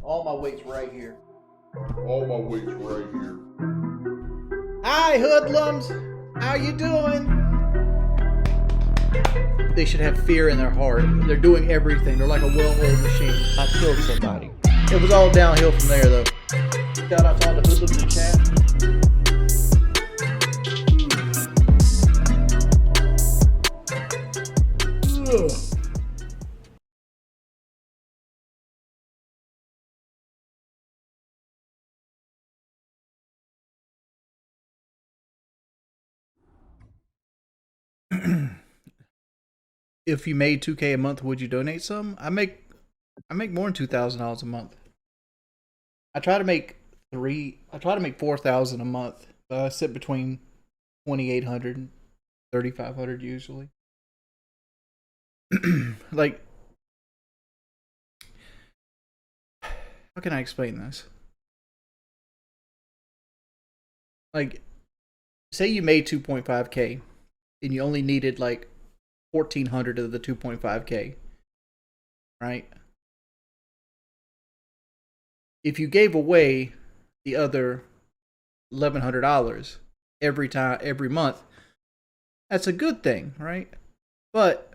All my weight's right here. All my weight's right here. Hi, Hoodlums! How you doing? They should have fear in their heart. They're doing everything. They're like a well-oiled machine. I killed somebody. It was all downhill from there, though. Shout out to all the Hoodlums in chat. If you made $2K a month, would you donate some? I make more than $2,000 a month. I try to make $4,000 a month. I sit between 2,800 and 3,500 usually. Like, how can I explain this? Like, say you made 2.5K and you only needed like 1,400 of the 2.5K, right? If you gave away the other $1,100 every month, that's a good thing, right? But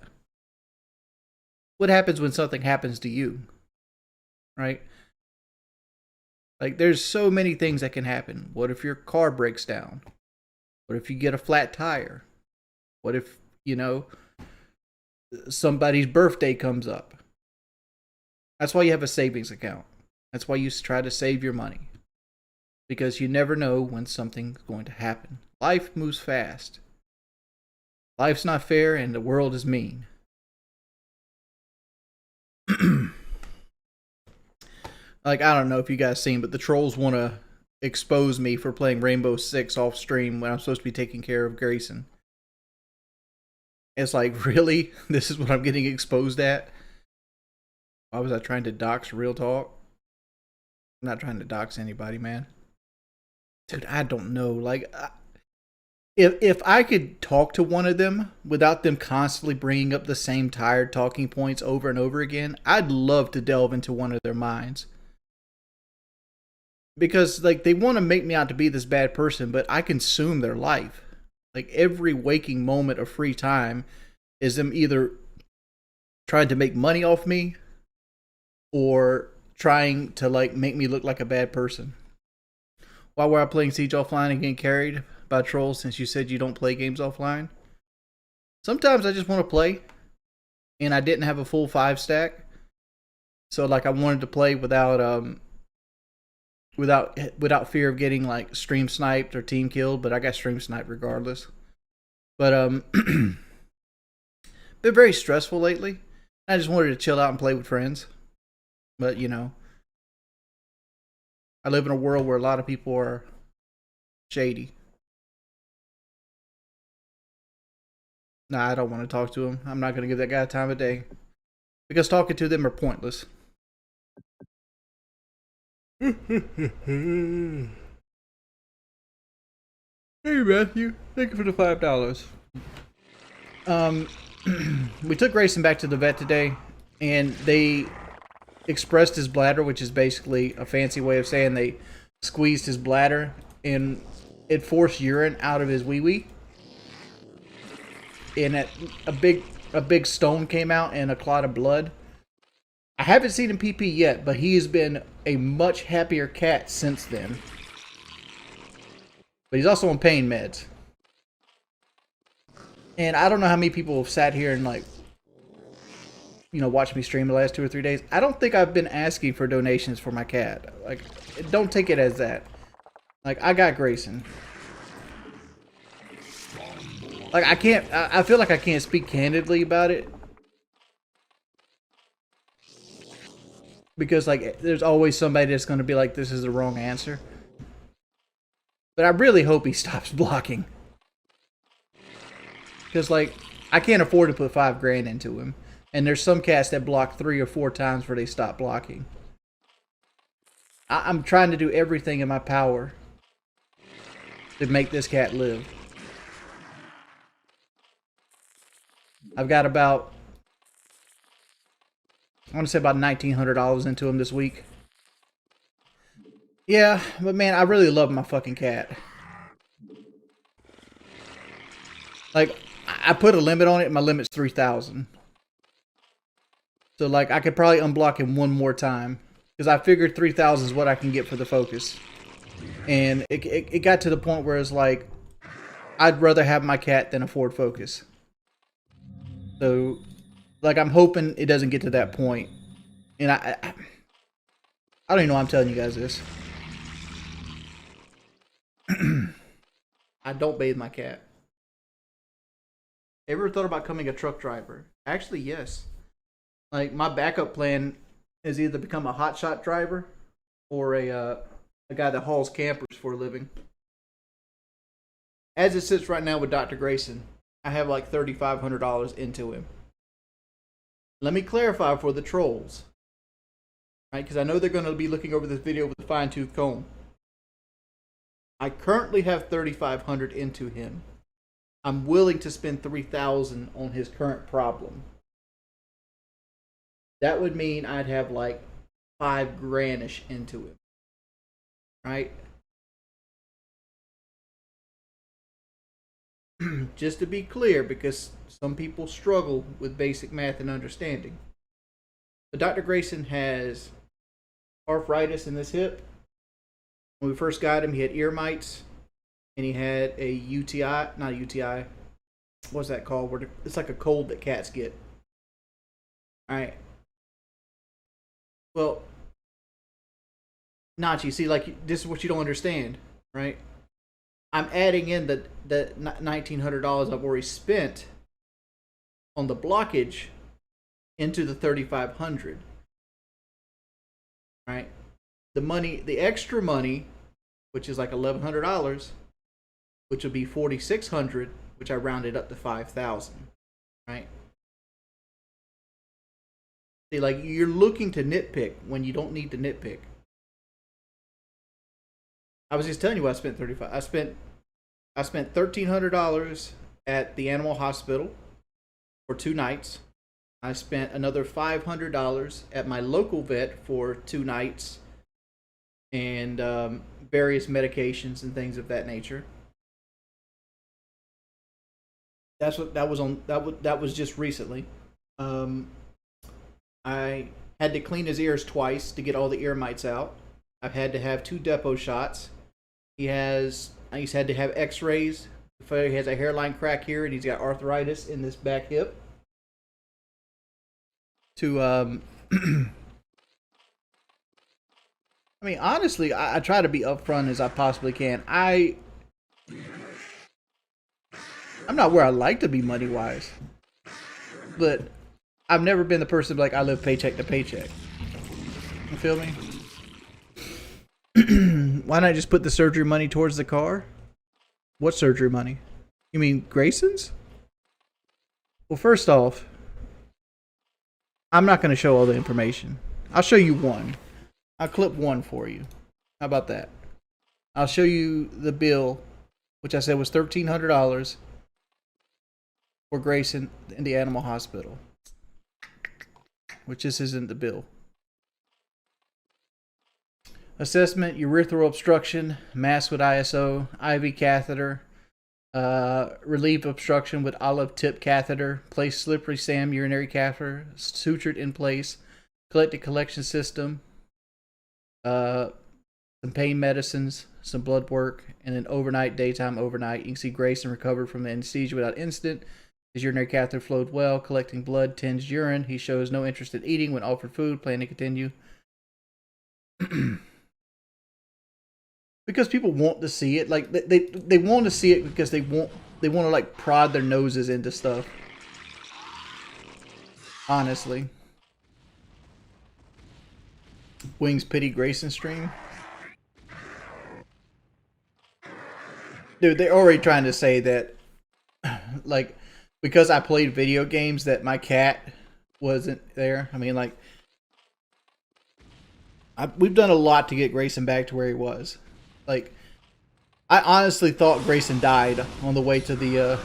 what happens when something happens to you, right? Like, there's so many things that can happen. What if your car breaks down? What if you get a flat tire? What if, somebody's birthday comes up? That's why you have a savings account. That's why you try to save your money. Because you never know when something's going to happen. Life moves fast. Life's not fair and the world is mean. Like, I don't know if you guys seen, but the trolls want to expose me for playing Rainbow Six off stream when I'm supposed to be taking care of Grayson. It's like, really? This is what I'm getting exposed at? Why was I trying to dox Real Talk? I'm not trying to dox anybody, man. Dude, I don't know. Like, if I could talk to one of them without them constantly bringing up the same tired talking points over and over again, I'd love to delve into one of their minds. Because, like, they want to make me out to be this bad person, but I consume their life. Like, every waking moment of free time is them either trying to make money off me or trying to, like, make me look like a bad person. Why were I playing Siege offline and getting carried by trolls since you said you don't play games offline? Sometimes I just want to play, and I didn't have a full 5 stack. So, like, I wanted to play without fear of getting like stream sniped or team killed, but I got stream sniped regardless. But been very stressful lately. I just wanted to chill out and play with friends. But I live in a world where a lot of people are shady. Nah, I don't want to talk to him. I'm not going to give that guy time of day because talking to them are pointless. Hey Matthew, thank you for the $5. We took Grayson back to the vet today, and they expressed his bladder, which is basically a fancy way of saying they squeezed his bladder, and it forced urine out of his wee-wee. And a big stone came out and a clot of blood. I haven't seen him pee yet, but he has been a much happier cat since then. But he's also on pain meds. And I don't know how many people have sat here and watched me stream the last 2 or 3 days. I don't think I've been asking for donations for my cat. Like, don't take it as that. Like, I got Grayson. Like, I feel like I can't speak candidly about it. Because, like, there's always somebody that's going to be like, this is the wrong answer. But I really hope he stops blocking. Because, like, I can't afford to put $5,000 into him. And there's some cats that block 3 or 4 times before they stop blocking. I'm trying to do everything in my power to make this cat live. I've got I want to say about $1,900 into him this week. Yeah, but man, I really love my fucking cat. Like, I put a limit on it, and my limit's 3,000. So, like, I could probably unblock him one more time. Because I figured 3,000 is what I can get for the focus. And it got to the point where it's like, I'd rather have my cat than afford focus. So, like, I'm hoping it doesn't get to that point. And I don't even know why I'm telling you guys this. I don't bathe my cat. Ever thought about becoming a truck driver? Actually, yes. Like, my backup plan is either become a hotshot driver or a guy that hauls campers for a living. As it sits right now with Dr. Grayson, I have like $3,500 into him. Let me clarify for the trolls, right? Because I know they're going to be looking over this video with a fine-tooth comb. I currently have $3,500 into him. I'm willing to spend $3,000 on his current problem. That would mean I'd have like $5,000-ish into him, right? Just to be clear, because some people struggle with basic math and understanding. But Dr. Grayson has arthritis in his hip. When we first got him, he had ear mites, and he had a UTI, not a UTI. What's that called? Where it's like a cold that cats get. All right. Well, Nachi, see, like, this is what you don't understand, right? I'm adding in the $1,900 I've already spent on the blockage into the $3,500, right? The money, the extra money, which is like $1,100, which would be $4,600, which I rounded up to $5,000, right? See, like, you're looking to nitpick when you don't need to nitpick. I was just telling you what I spent I spent $1,300 at the animal hospital for 2 nights. I spent another $500 at my local vet for 2 nights, and various medications and things of that nature. That's what that was on. That was just recently. I had to clean his ears twice to get all the ear mites out. I've had to have 2 depot shots. He's had to have X-rays. He has a hairline crack here, and he's got arthritis in this back hip. I mean, honestly, I try to be upfront as I possibly can. I'm not where I like to be money wise, but I've never been the person to be like, I live paycheck to paycheck. You feel me? Why not just put the surgery money towards the car? What surgery money? You mean Grayson's? Well, first off, I'm not going to show all the information. I'll show you one. I'll clip one for you. How about that? I'll show you the bill, which I said was $1,300 for Grayson in the animal hospital, which this isn't the bill. Assessment: urethral obstruction, mask with ISO, IV catheter, relief obstruction with olive tip catheter, place slippery Sam urinary catheter, sutured in place, collected collection system, some pain medicines, some blood work, and then overnight, daytime, overnight. You can see Grayson recovered from the anesthesia without incident. His urinary catheter flowed well, collecting blood, tinged urine. He shows no interest in eating when offered food, plan to continue. Because people want to see it, like they want to see it because they want to like prod their noses into stuff. Honestly, Wings pity Grayson stream, dude. They're already trying to say that, like, because I played video games, that my cat wasn't there. I mean, like, we've done a lot to get Grayson back to where he was. Like, I honestly thought Grayson died on the way to the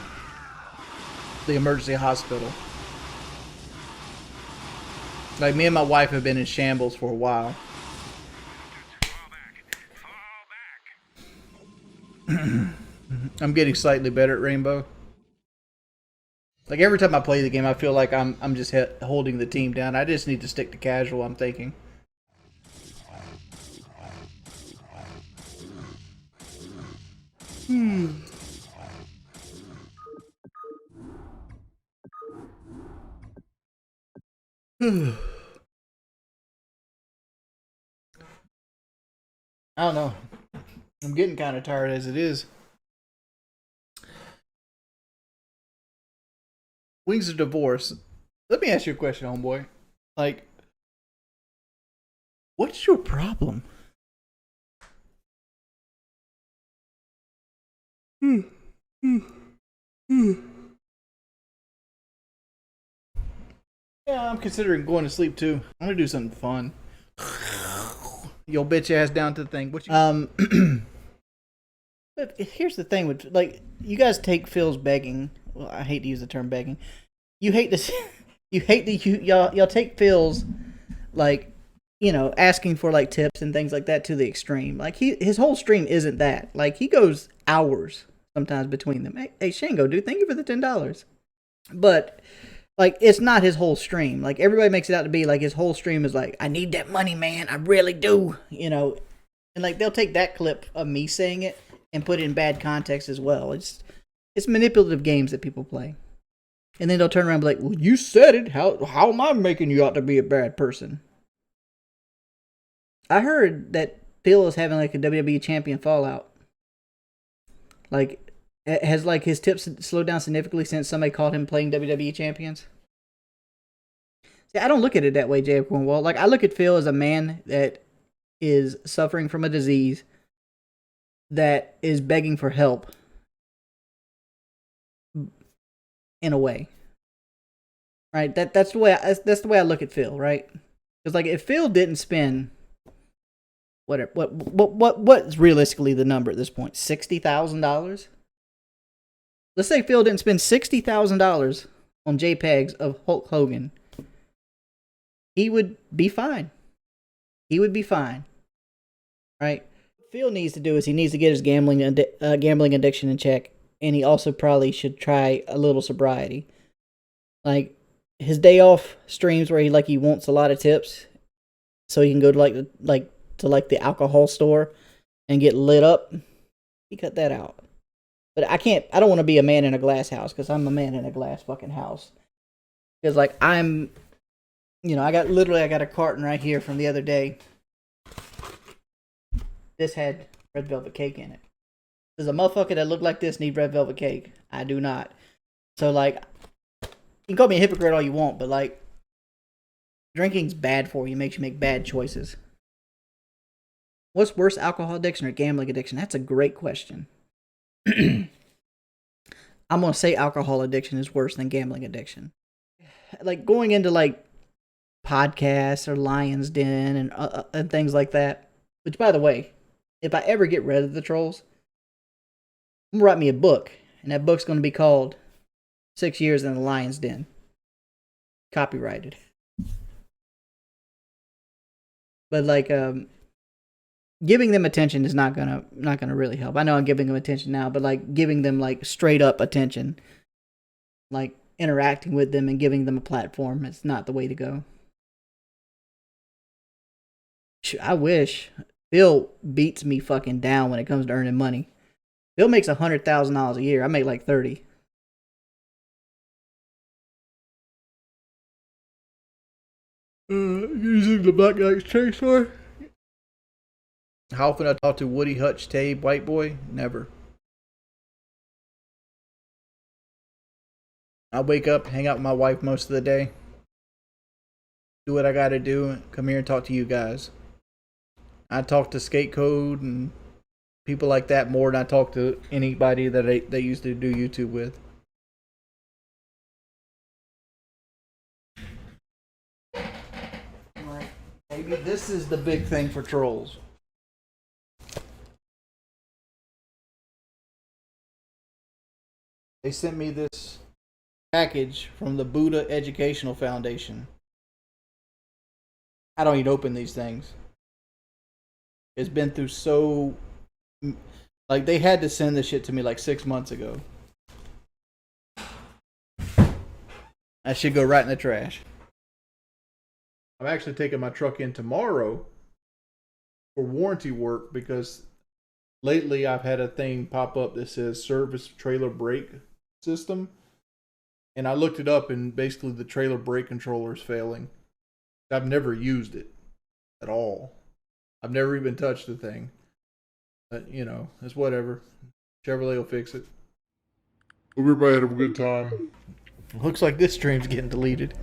emergency hospital. Like, me and my wife have been in shambles for a while. I'm getting slightly better at Rainbow. Like every time I play the game, I feel like I'm just holding the team down. I just need to stick to casual. I'm thinking. I don't know. I'm getting kind of tired as it is. Wings of Divorce. Let me ask you a question, homeboy. Like, what's your problem? Yeah, I'm considering going to sleep too. I'm gonna do something fun. Yo, bitch ass down to the thing. What you? But here's the thing with like you guys take Phil's begging. Well, I hate to use the term begging. You hate this. You hate the y'all take Phil's like asking for like tips and things like that to the extreme. Like his whole stream isn't that. Like he goes hours sometimes between them. Hey Shango, dude, thank you for the $10. But like it's not his whole stream. Like everybody makes it out to be like his whole stream is like I need that money, man. I really do. And like they'll take that clip of me saying it and put it in bad context as well. It's manipulative games that people play. And then they'll turn around and be like, well, you said it. How am I making you out to be a bad person? I heard that Phil is having like a WWE champion fallout. Like, has like his tips slowed down significantly since somebody called him playing WWE champions? See, I don't look at it that way, Jay Cornwall. Like, I look at Phil as a man that is suffering from a disease that is begging for help. In a way, right? That's the way I look at Phil, right? Because like if Phil didn't spend what's realistically the number at this point, $60,000. Let's say Phil didn't spend $60,000 on JPEGs of Hulk Hogan, he would be fine. He would be fine, right? What Phil needs to do is he needs to get his gambling addiction in check. And he also probably should try a little sobriety. Like his day off streams where he wants a lot of tips, so he can go to the alcohol store and get lit up. He cut that out. But I don't want to be a man in a glass house because I'm a man in a glass fucking house. Because like I got a carton right here from the other day. This had red velvet cake in it. Does a motherfucker that look like this need red velvet cake? I do not. So, like, you can call me a hypocrite all you want, but, like, drinking's bad for you. Makes you make bad choices. What's worse, alcohol addiction or gambling addiction? That's a great question. I'm going to say alcohol addiction is worse than gambling addiction. Like, going into, like, podcasts or Lion's Den and things like that. Which, by the way, if I ever get rid of the trolls, I'm gonna write me a book, and that book's gonna be called 6 Years in the Lion's Den. Copyrighted. But like giving them attention is not gonna really help. I know I'm giving them attention now, but like giving them like straight up attention, like interacting with them and giving them a platform, it's not the way to go. I wish Phil beats me fucking down when it comes to earning money. Phil makes $100,000 a year. I make like 30. Using the Black Knight's chainsaw. How often I talk to Woody Hutch, Tabe, White Boy? Never. I wake up, hang out with my wife most of the day. Do what I gotta do. Come here and talk to you guys. I talk to Skate Code and people like that more than I talk to anybody that they used to do YouTube with. Like, maybe this is the big thing for trolls. They sent me this package from the Buddha Educational Foundation. I don't even open these things. It's been through so Like, they had to send this shit to me like 6 months ago. That should go right in the trash. I'm actually taking my truck in tomorrow for warranty work because lately I've had a thing pop up that says service trailer brake system. And I looked it up, and basically the trailer brake controller is failing. I've never used it at all. I've never even touched the thing. But, you know, it's whatever. Chevrolet will fix it. Hope everybody had a good time. Looks like this stream's getting deleted.